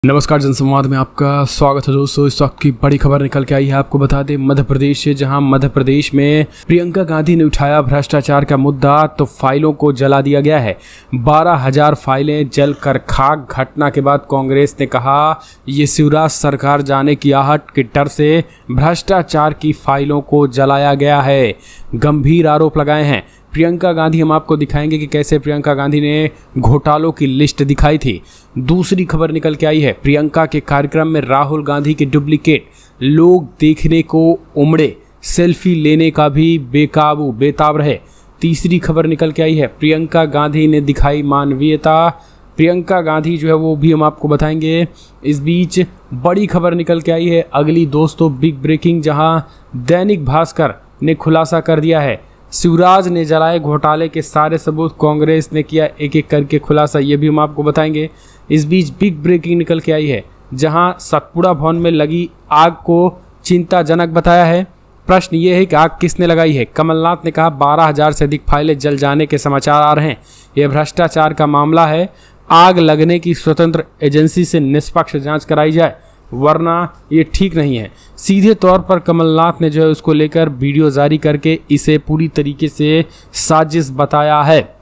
नमस्कार, जनसंवाद में आपका स्वागत है दोस्तों। इस वक्त की बड़ी खबर निकल के आई है। आपको बता दें मध्य प्रदेश से, जहां मध्य प्रदेश में प्रियंका गांधी ने उठाया भ्रष्टाचार का मुद्दा तो फाइलों को जला दिया गया है। 12,000 फाइलें जलकर खाक। घटना के बाद कांग्रेस ने कहा ये शिवराज सरकार जाने की आहट के डर से भ्रष्टाचार की फाइलों को जलाया गया है। गंभीर आरोप लगाए हैं प्रियंका गांधी। हम आपको दिखाएंगे कि कैसे प्रियंका गांधी ने घोटालों की लिस्ट दिखाई थी। दूसरी खबर निकल के आई है, प्रियंका के कार्यक्रम में राहुल गांधी के डुप्लीकेट लोग देखने को उमड़े, सेल्फी लेने का भी बेताब रहे। तीसरी खबर निकल के आई है, प्रियंका गांधी ने दिखाई मानवीयता। प्रियंका गांधी जो है वो भी हम आपको बताएंगे। इस बीच बड़ी खबर निकल के आई है अगली दोस्तों, बिग ब्रेकिंग, जहां दैनिक भास्कर ने खुलासा कर दिया है शिवराज ने जलाए घोटाले के सारे सबूत। कांग्रेस ने किया एक एक करके खुलासा, ये भी हम आपको बताएंगे। इस बीच बिग ब्रेकिंग निकल के आई है, जहां सतपुड़ा भवन में लगी आग को चिंताजनक बताया है। प्रश्न ये है कि आग किसने लगाई है। कमलनाथ ने कहा 12,000 से अधिक फाइलें जल जाने के समाचार आ रहे हैं। यह भ्रष्टाचार का मामला है। आग लगने की स्वतंत्र एजेंसी से निष्पक्ष जांच कराई जाए, वरना ये ठीक नहीं है। सीधे तौर पर कमलनाथ ने जो है उसको लेकर वीडियो जारी करके इसे पूरी तरीके से साजिश बताया है।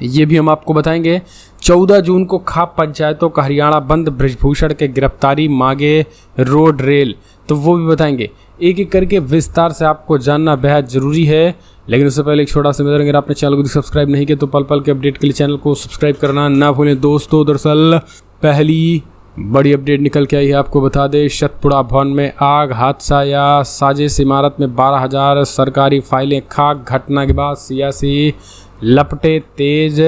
ये भी हम आपको बताएंगे। 14 जून को खाप पंचायतों का हरियाणा बंद, बृजभूषण के गिरफ्तारी मांगे रोड रेल, तो वो भी बताएंगे। एक एक करके विस्तार से आपको जानना बेहद ज़रूरी है। लेकिन उससे पहले एक छोटा सा निवेदन, अगर आपने चैनल को सब्सक्राइब नहीं किया तो पल पल के अपडेट के लिए चैनल को सब्सक्राइब करना ना भूलें दोस्तों। दरअसल पहली बड़ी अपडेट निकल के आई है, आपको बता दें सतपुड़ा भवन में आग, हादसा या साजिश। इमारत में 12,000 सरकारी फाइलें खाक। घटना के बाद सियासी लपटे तेज।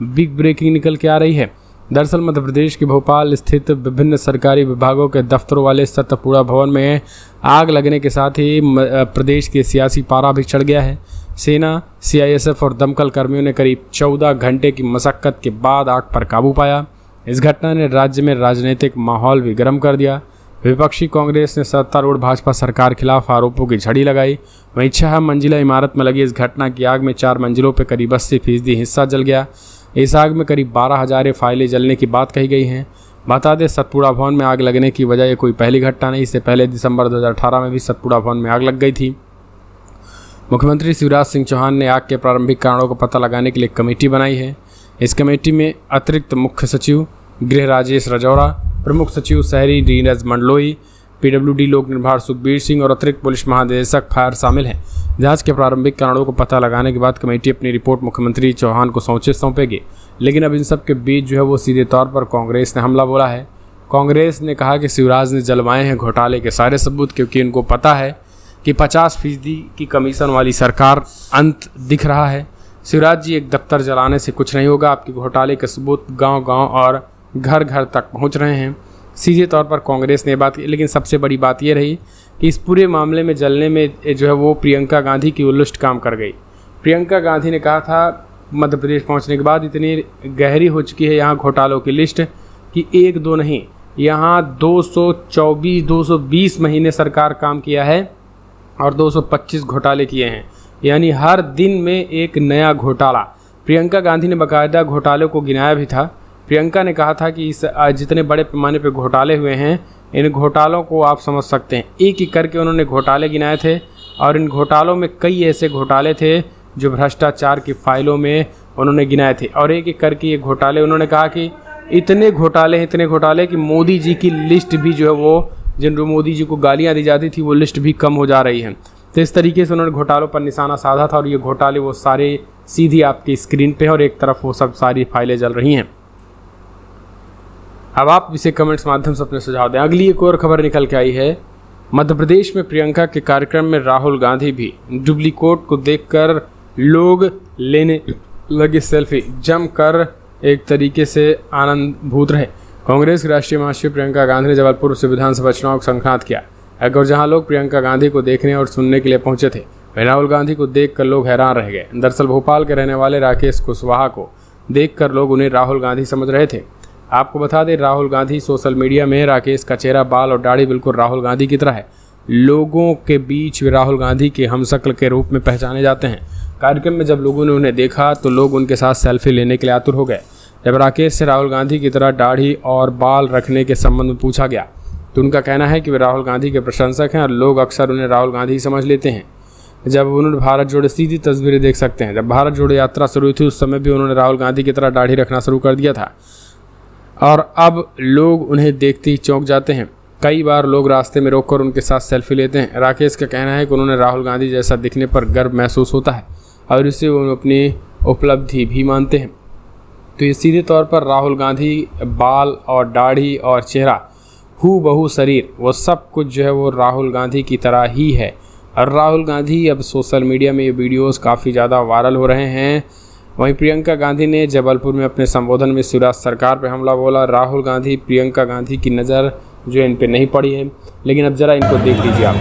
बिग ब्रेकिंग निकल के आ रही है। दरअसल मध्य प्रदेश के भोपाल स्थित विभिन्न सरकारी विभागों के दफ्तरों वाले सतपुड़ा भवन में आग लगने के साथ ही प्रदेश के सियासी पारा भी चढ़ गया है। सेना, CISF और दमकल कर्मियों ने करीब 14 घंटे की मशक्कत के बाद आग पर काबू पाया। इस घटना ने राज्य में राजनीतिक माहौल भी गर्म कर दिया। विपक्षी कांग्रेस ने सत्तारूढ़ भाजपा सरकार खिलाफ आरोपों की झड़ी लगाई। वहीं 6 मंजिला इमारत में लगी इस घटना की आग में 4 मंजिलों पर करीब 80% हिस्सा जल गया। इस आग में करीब 12,000 फाइलें जलने की बात कही गई है। बता दें सतपुड़ा भवन में आग लगने की वजह ये कोई पहली घटना नहीं। इससे पहले दिसंबर 2018 में भी सतपुड़ा भवन में आग लग गई थी। मुख्यमंत्री शिवराज सिंह चौहान ने आग के प्रारंभिक कारणों का पता लगाने के लिए कमेटी बनाई है। इस कमेटी में अतिरिक्त मुख्य सचिव गृह राजेश राजौरा, प्रमुख सचिव शहरी नीरज मंडलोई, PWD लोक निर्माण सुखबीर सिंह और अतिरिक्त पुलिस महानिदेशक फायर शामिल हैं। जांच के प्रारंभिक कारणों को पता लगाने के बाद कमेटी अपनी रिपोर्ट मुख्यमंत्री चौहान को सौंपेगी। लेकिन अब इन सब के बीच जो है वो सीधे तौर पर कांग्रेस ने हमला बोला है। कांग्रेस ने कहा कि शिवराज ने जलवाए हैं घोटाले के सारे सबूत, क्योंकि इनको पता है कि 50% की कमीशन वाली सरकार अंत दिख रहा है। शिवराज जी, एक दफ्तर जलाने से कुछ नहीं होगा। आपके घोटाले के सबूत गांव-गांव और घर-घर तक पहुंच रहे हैं। सीधे तौर पर कांग्रेस ने बात की। लेकिन सबसे बड़ी बात यह रही कि इस पूरे मामले में जलने में जो है वो प्रियंका गांधी की उल्लुष्ट काम कर गई। प्रियंका गांधी ने कहा था मध्य प्रदेश पहुंचने के बाद इतनी गहरी हो चुकी है यहाँ घोटालों की लिस्ट कि 1-2 नहीं, यहाँ 220 महीने सरकार काम किया है और 225 घोटाले किए हैं। यानी हर दिन में एक नया घोटाला। प्रियंका गांधी ने बाकायदा घोटालों को गिनाया भी था। प्रियंका ने कहा था कि इस जितने बड़े पैमाने पर घोटाले हुए हैं, इन घोटालों को आप समझ सकते हैं। एक एक करके उन्होंने घोटाले गिनाए थे और इन घोटालों में कई ऐसे घोटाले थे जो भ्रष्टाचार की फाइलों में उन्होंने गिनाए थे। और एक एक करके ये घोटाले उन्होंने कहा कि इतने घोटाले कि मोदी जी की लिस्ट भी जो है वो, जिन मोदी जी को गालियाँ दी जाती थी, वो लिस्ट भी कम हो जा रही है। तो इस तरीके से उन्होंने घोटालों पर निशाना साधा था और ये घोटाले वो सारे सीधी आपकी स्क्रीन पे है और एक तरफ वो सब सारी फाइलें जल रही हैं। अब आप इसे कमेंट्स माध्यम से अपने सुझाव दें। अगली एक और खबर निकल के आई है, मध्य प्रदेश में प्रियंका के कार्यक्रम में राहुल गांधी भी डुप्लीकेट को देखकर लोग लेने लगे सेल्फी। जमकर एक तरीके से आनंदभूत रहे। कांग्रेस की राष्ट्रीय महासचिव प्रियंका गांधी ने जबलपुर से विधानसभा चुनाव को संक्रांत किया। अगर जहां लोग प्रियंका गांधी को देखने और सुनने के लिए पहुंचे थे, वहीं राहुल गांधी को देखकर लोग हैरान रह गए। दरअसल भोपाल के रहने वाले राकेश कुशवाहा को देखकर लोग उन्हें राहुल गांधी समझ रहे थे। आपको बता दें राहुल गांधी सोशल मीडिया में राकेश का चेहरा, बाल और दाढ़ी बिल्कुल राहुल गांधी की तरह है। लोगों के बीच वे राहुल गांधी के हमशक्ल के रूप में पहचाने जाते हैं। कार्यक्रम में जब लोगों ने उन्हें देखा तो लोग उनके साथ सेल्फी लेने के लिए आतुर हो गए। जब राकेश से राहुल गांधी की तरह दाढ़ी और बाल रखने के संबंध में पूछा गया तो उनका कहना है कि वे राहुल गांधी के प्रशंसक हैं और लोग अक्सर उन्हें राहुल गांधी समझ लेते हैं। जब उन्होंने भारत जोड़ो सीधी तस्वीरें देख सकते हैं, जब भारत जोड़ो यात्रा शुरू हुई थी उस समय भी उन्होंने राहुल गांधी की तरह दाढ़ी रखना शुरू कर दिया था और अब लोग उन्हें देखते ही चौंक जाते हैं। कई बार लोग रास्ते में रोककर उनके साथ सेल्फी लेते हैं। राकेश का कहना है कि उन्होंने राहुल गांधी जैसा दिखने पर गर्व महसूस होता है और इसे वो अपनी उपलब्धि भी मानते हैं। तो ये सीधे तौर पर राहुल गांधी बाल और दाढ़ी और चेहरा हूबहू शरीर वो सब कुछ जो है वो राहुल गांधी की तरह ही है। और राहुल गांधी अब सोशल मीडिया में ये वीडियोस काफ़ी ज़्यादा वायरल हो रहे हैं। वहीं प्रियंका गांधी ने जबलपुर में अपने संबोधन में शिवराज सरकार पर हमला बोला। राहुल गांधी प्रियंका गांधी की नज़र जो इन पे नहीं पड़ी है, लेकिन अब जरा इनको देख लीजिए आप।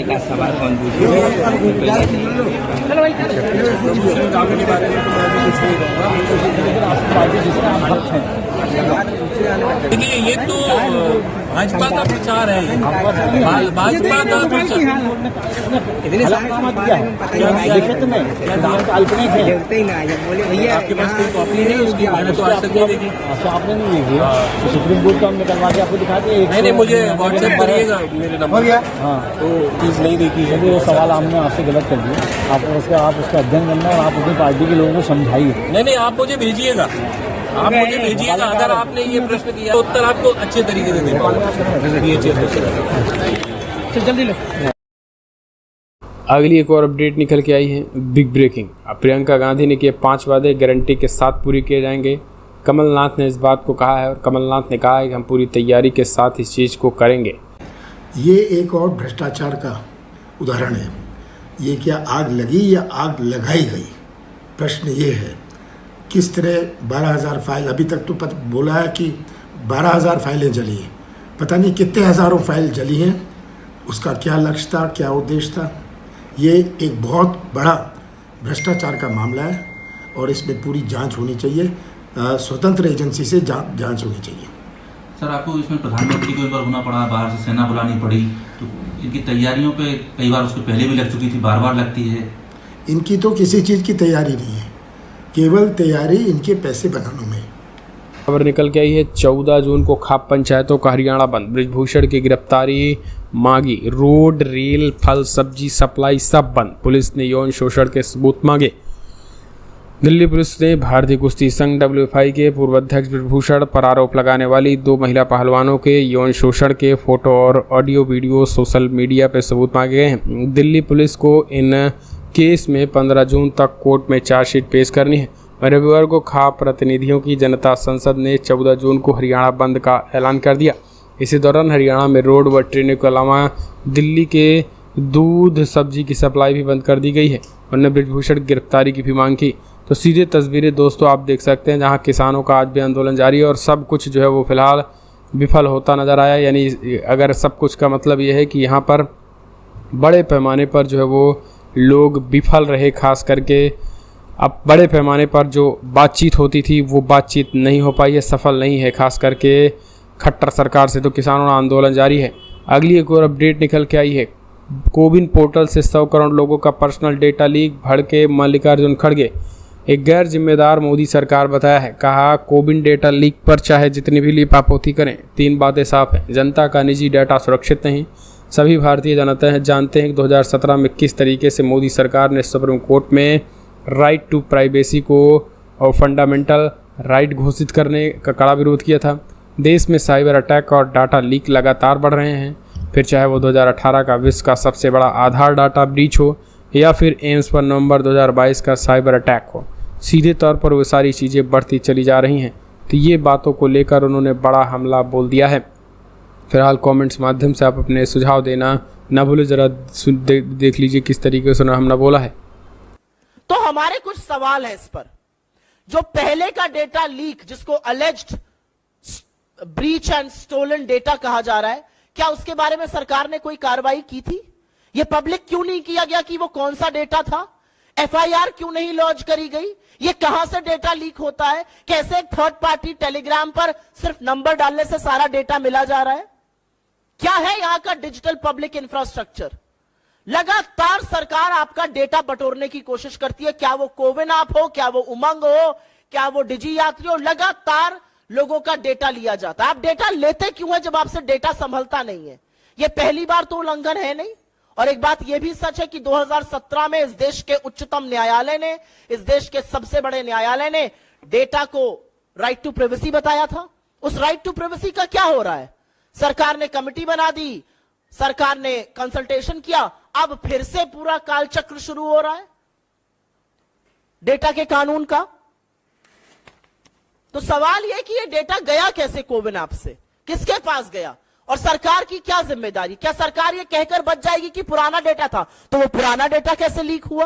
का सवाल कौन देखिए, ये तो भाजपा का प्रचार है, भाजपा का प्रचार। आपके पास कोई कॉपी नहीं उसकी? मैंने तो आज तक नहीं देखी। आपने नहीं देखी? सुप्रीम कोर्ट का हम निकलवा के आपको दिखाते हैं। नहीं, मुझे व्हाट्सएप करिएगा मेरे नंबर। हाँ, तो चीज़ नहीं देखी है। ये सवाल हमने आपसे गलत कर दिया। आप उसका अध्ययन करना और आप अपनी पार्टी के लोगों को समझाइए। नहीं, आप मुझे भेजिएगा, आप मुझे भेजिएगा। अगर आपने ये प्रश्न किया तो उत्तर आपको अच्छे तरीके से दे पाऊंगा। जल्दी लो। अगली एक और अपडेट निकल के आई है, बिग ब्रेकिंग। अब प्रियंका गांधी ने किए 5 वादे गारंटी के साथ पूरी किए जाएंगे। कमलनाथ ने इस बात को कहा है और कमलनाथ ने कहा है कि हम पूरी तैयारी के साथ इस चीज़ को करेंगे। ये एक और भ्रष्टाचार का उदाहरण है। ये क्या आग लगी या आग लगाई गई? प्रश्न ये है किस तरह 12,000 फाइल, अभी तक तो बोला है कि 12,000 फाइलें जली हैं, पता नहीं कितने हज़ारों फाइल जली हैं। उसका क्या लक्ष्य था, क्या उद्देश्य था? ये एक बहुत बड़ा भ्रष्टाचार का मामला है और इसमें पूरी जांच होनी चाहिए, स्वतंत्र एजेंसी से जांच होनी चाहिए। सर, आपको इसमें प्रधानमंत्री को एक बार होना पड़ा, बाहर से सेना बुलानी पड़ी, तो इनकी तैयारियों पे कई बार उसके पहले भी लग चुकी थी, बार बार लगती है। इनकी तो किसी चीज़ की तैयारी नहीं है, केवल तैयारी इनके पैसे बनाने में। खबर निकल के आई है 14 जून को खाप पंचायतों का हरियाणा बंद, बृजभूषण की गिरफ्तारी मांगी, रोड रेल फल सब्जी सप्लाई सब बंद, पुलिस ने यौन शोषण के सबूत मांगे। दिल्ली पुलिस ने भारतीय कुश्ती संघ WFI के पूर्व अध्यक्ष बृजभूषण पर आरोप लगाने वाली 2 महिला पहलवानों के यौन शोषण के फोटो और ऑडियो वीडियो सोशल मीडिया पर सबूत मांगे गए हैं। दिल्ली पुलिस को इन केस में 15 जून तक कोर्ट में चार्जशीट पेश करनी है। रविवार को खाप प्रतिनिधियों की जनता संसद ने 14 जून को हरियाणा बंद का ऐलान कर दिया। इसी दौरान हरियाणा में रोड व ट्रेनों के अलावा दिल्ली के दूध सब्जी की सप्लाई भी बंद कर दी गई है। उन्होंने बृजभूषण की गिरफ्तारी की भी मांग की। तो सीधे तस्वीरें दोस्तों आप देख सकते हैं, जहां किसानों का आज भी आंदोलन जारी है और सब कुछ जो है वो फिलहाल विफल होता नज़र आया। यानी अगर सब कुछ का मतलब ये है कि यहाँ पर बड़े पैमाने पर जो है वो लोग विफल रहे, खास करके अब बड़े पैमाने पर जो बातचीत होती थी वो बातचीत नहीं हो पाई है, सफल नहीं है, खास करके खट्टर सरकार से। तो किसानों का आंदोलन जारी है। अगली एक और अपडेट निकल के आई है, कोविन पोर्टल से 100 करोड़ लोगों का पर्सनल डेटा लीक, भड़के मल्लिकार्जुन खड़गे। एक गैर जिम्मेदार मोदी सरकार बताया है, कहा कोविन डेटा लीक पर चाहे जितनी भी लीपापोती करें, 3 बातें साफ हैं। जनता का निजी डाटा सुरक्षित नहीं। सभी भारतीय जनता जानते हैं कि 2017 में किस तरीके से मोदी सरकार ने सुप्रीम कोर्ट में राइट टू प्राइवेसी को और फंडामेंटल राइट घोषित करने का कड़ा विरोध किया था। देश में साइबर अटैक और डाटा लीक लगातार बढ़ रहे हैं, फिर चाहे वो 2018 का विश्व का सबसे बड़ा आधार डाटा ब्रीच हो या फिर एम्स पर नवंबर 2022 का साइबर अटैक हो। सीधे तौर पर वो सारी चीज़ें बढ़ती चली जा रही हैं। तो ये बातों को लेकर उन्होंने बड़ा हमला बोल दिया है। फिलहाल कमेंट्स माध्यम से आप अपने सुझाव देना ना भूलें। जरा देख लीजिए किस तरीके से हमला बोला है। तो हमारे कुछ सवाल है इस पर। जो पहले का डेटा लीक जिसको alleged breach and stolen data कहा जा रहा है, क्या उसके बारे में सरकार ने कोई कार्रवाई की थी? ये पब्लिक क्यों नहीं किया गया कि वो कौन सा डेटा था? एफआईआर क्यों नहीं लॉन्च करी गई? ये कहां से डेटा लीक होता है? कैसे एक थर्ड पार्टी टेलीग्राम पर सिर्फ नंबर डालने से सारा डेटा मिला जा रहा है? क्या है यहां का डिजिटल पब्लिक इंफ्रास्ट्रक्चर? लगातार सरकार आपका डेटा बटोरने की कोशिश करती है, क्या वो कोविन ऐप हो, क्या वो उमंग हो, क्या वो डिजी यात्री हो, लगातार लोगों का डेटा लिया जाता है। आप डेटा लेते क्यों है जब आपसे डेटा संभलता नहीं है? ये पहली बार तो उल्लंघन है नहीं। और एक बात यह भी सच है कि 2017 में इस देश के उच्चतम न्यायालय ने, इस देश के सबसे बड़े न्यायालय ने डेटा को राइट टू प्राइवेसी बताया था। उस राइट टू प्राइवेसी का क्या हो रहा है? सरकार ने कमेटी बना दी, सरकार ने कंसल्टेशन किया, अब फिर से पूरा कालचक्र शुरू हो रहा है डेटा के कानून का। तो सवाल यह कि यह डेटा गया कैसे कोविन ऐप से, किसके पास गया और सरकार की क्या जिम्मेदारी? क्या सरकार यह कहकर बच जाएगी कि पुराना डेटा था, तो वो पुराना डेटा कैसे लीक हुआ?